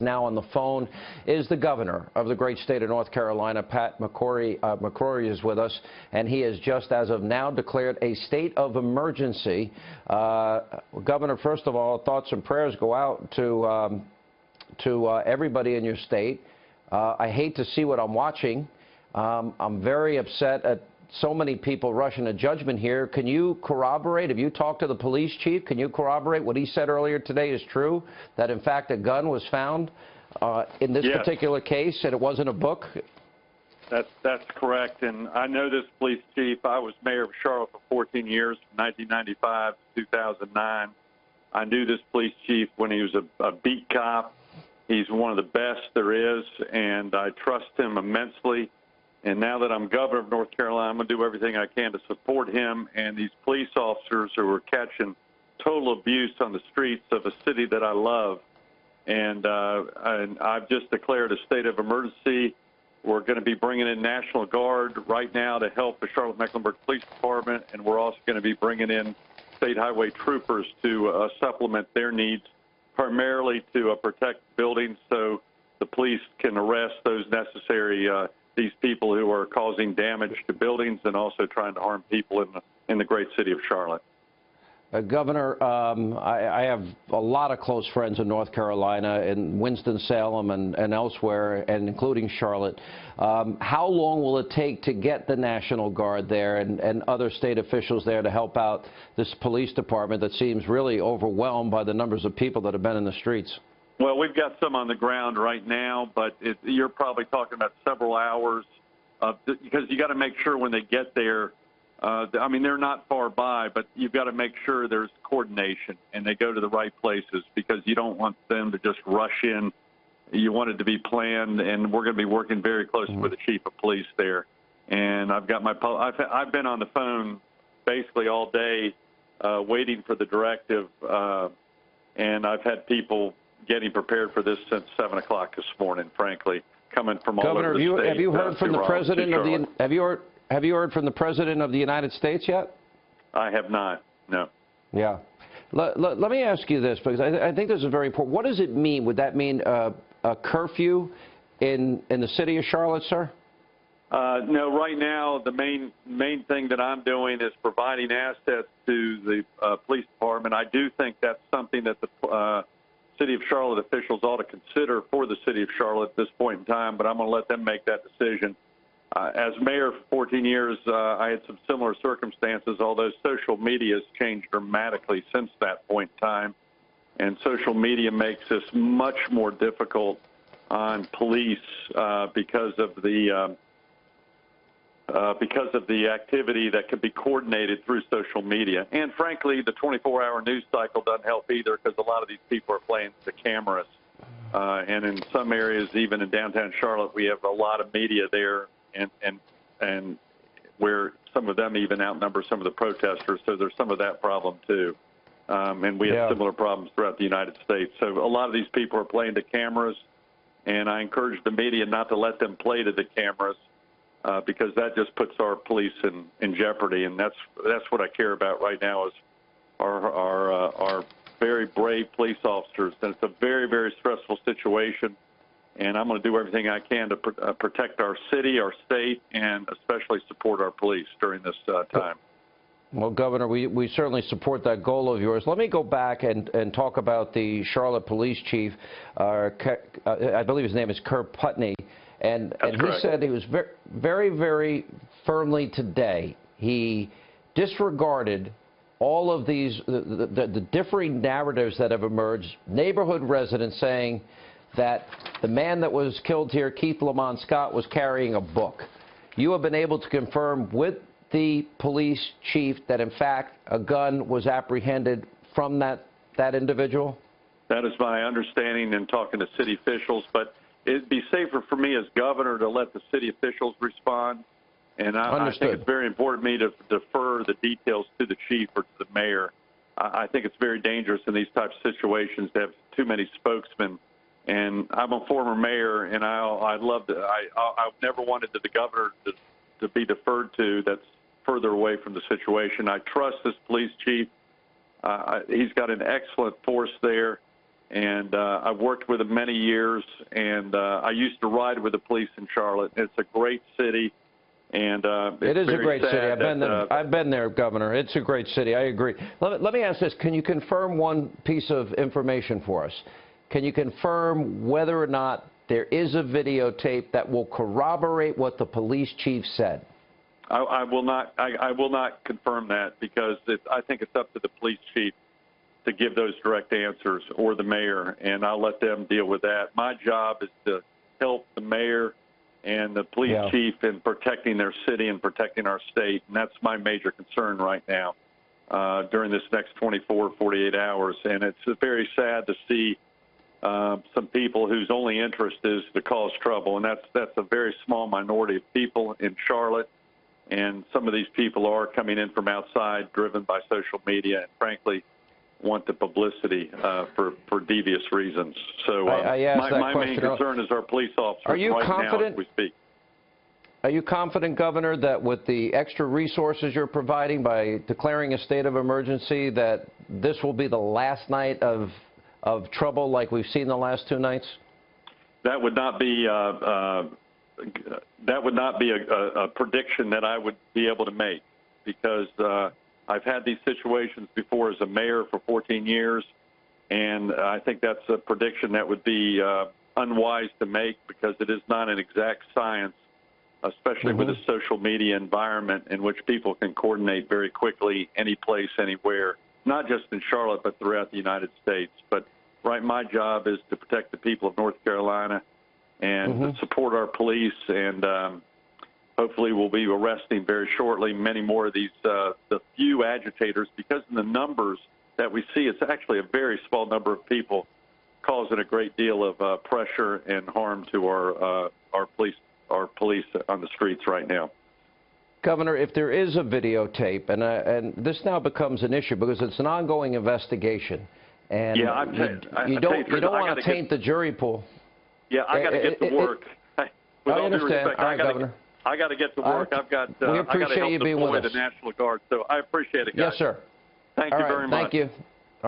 Now on the phone is the governor of the great state of North Carolina, Pat McCrory. McCrory is with us, and he has just, as of now, declared a state of emergency. Governor, first of all, thoughts and prayers go out to everybody in your state. I hate to see what I'm watching. I'm very upset at so many people rushing to judgment here. Can you corroborate? Have you talked to the police chief? Can you corroborate what he said earlier today is true, that in fact a gun was found in this particular case and it wasn't a book? That's correct. And I know this police chief. I was mayor of Charlotte for 14 years, from 1995 to 2009. I knew this police chief when he was a beat cop. He's one of the best there is, and I trust him immensely. And now that I'm governor of North Carolina, I'm going to do everything I can to support him and these police officers who are catching total abuse on the streets of a city that I love. And I've just declared a state of emergency. We're going to be bringing in National Guard right now to help the Charlotte-Mecklenburg Police Department, and we're also going to be bringing in state highway troopers to supplement their needs, primarily to protect buildings so the police can arrest those necessary these people who are causing damage to buildings and also trying to harm people in the great city of Charlotte. Governor, I have a lot of close friends in North Carolina, in Winston-Salem and elsewhere, and including Charlotte. How long will it take to get the National Guard there and other state officials there to help out this police department that seems really overwhelmed by the numbers of people that have been in the streets? Well, we've got some on the ground right now, but you're probably talking about several hours because you got to make sure when they get there. I mean, they're not far by, but you've got to make sure there's coordination and they go to the right places because you don't want them to just rush in. You want it to be planned, and we're going to be working very closely with the chief of police there. And I've got I've been on the phone basically all day waiting for the directive, and I've had people getting prepared for this since 7 o'clock this morning, frankly, coming from all over the state. Have you heard from the president of the Have you heard from the President of the United States yet? I have not, no. Yeah. Let me ask you this, because I think this is very important. What does it mean? Would that mean a curfew in the city of Charlotte, sir? No, right now the main thing that I'm doing is providing assets to the police department. I do think that's something that the City of Charlotte officials ought to consider for the City of Charlotte at this point in time, but I'm going to let them make that decision. As mayor for 14 years, I had some similar circumstances, although social media has changed dramatically since that point in time. And social media makes this much more difficult on police because of the activity that can be coordinated through social media. And frankly, the 24-hour news cycle doesn't help either because a lot of these people are playing the cameras. And in some areas, even in downtown Charlotte, we have a lot of media there. And where some of them even outnumber some of the protesters, so there's some of that problem too. And we have similar problems throughout the United States. So a lot of these people are playing to cameras, and I encourage the media not to let them play to the cameras because that just puts our police in jeopardy. And that's what I care about right now is our very brave police officers. And it's a very, very stressful situation. And I'm going to do everything I can to protect our city, our state, and especially support our police during this time. Well, Governor, we certainly support that goal of yours. Let me go back and talk about the Charlotte police chief. I believe his name is Kurt Putney. And he said he was very, very firmly today. He disregarded all of these, the differing narratives that have emerged, neighborhood residents saying that the man that was killed here, Keith Lamont Scott, was carrying a book. You have been able to confirm with the police chief that, in fact, a gun was apprehended from that individual? That is my understanding in talking to city officials, but it'd be safer for me as governor to let the city officials respond. And I think it's very important for me to defer the details to the chief or to the mayor. I think it's very dangerous in these types of situations to have too many spokesmen. And I'm a former mayor, and I've never wanted the governor to be deferred to. That's further away from the situation. I trust this police chief. He's got an excellent force there, And I've worked with them many years, and I used to ride with the police in Charlotte. It's a great city, and it is a great city. I've been there, Governor. It's a great city. I agree. Let me ask this. Can you confirm one piece of information for us? Can you confirm whether or not there is a videotape that will corroborate what the police chief said? I will not confirm that, because I think it's up to the police chief to give those direct answers, or the mayor, and I'll let them deal with that. My job is to help the mayor and the police chief in protecting their city and protecting our state, and that's my major concern right now during this next 24, 48 hours. And it's very sad to see some people whose only interest is to cause trouble, and that's a very small minority of people in Charlotte. And some of these people are coming in from outside, driven by social media, and frankly want the publicity for devious reasons. So my main concern is our police officers now as we speak. Are you confident, Governor, that with the extra resources you're providing by declaring a state of emergency, that this will be the last night of trouble like we've seen the last two nights? That would not be a prediction that I would be able to make, because I've had these situations before as a mayor for 14 years, and I think that's a prediction that would be unwise to make, because it is not an exact science, especially with a social media environment in which people can coordinate very quickly, any place, anywhere, not just in Charlotte, but throughout the United States. But my job is to protect the people of North Carolina and to support our police, and hopefully we'll be arresting very shortly many more of these, the few agitators, because in the numbers that we see, it's actually a very small number of people causing a great deal of pressure and harm to our police on the streets right now. Governor, if there is a videotape, and this now becomes an issue because it's an ongoing investigation, and you don't want to taint the jury pool. Yeah, I got to get to work. With all due respect, Governor. I got to get to work. I've got. We appreciate you being with us. The National Guard. So I appreciate it, guys. Yes, sir. Thank you very much. Thank you.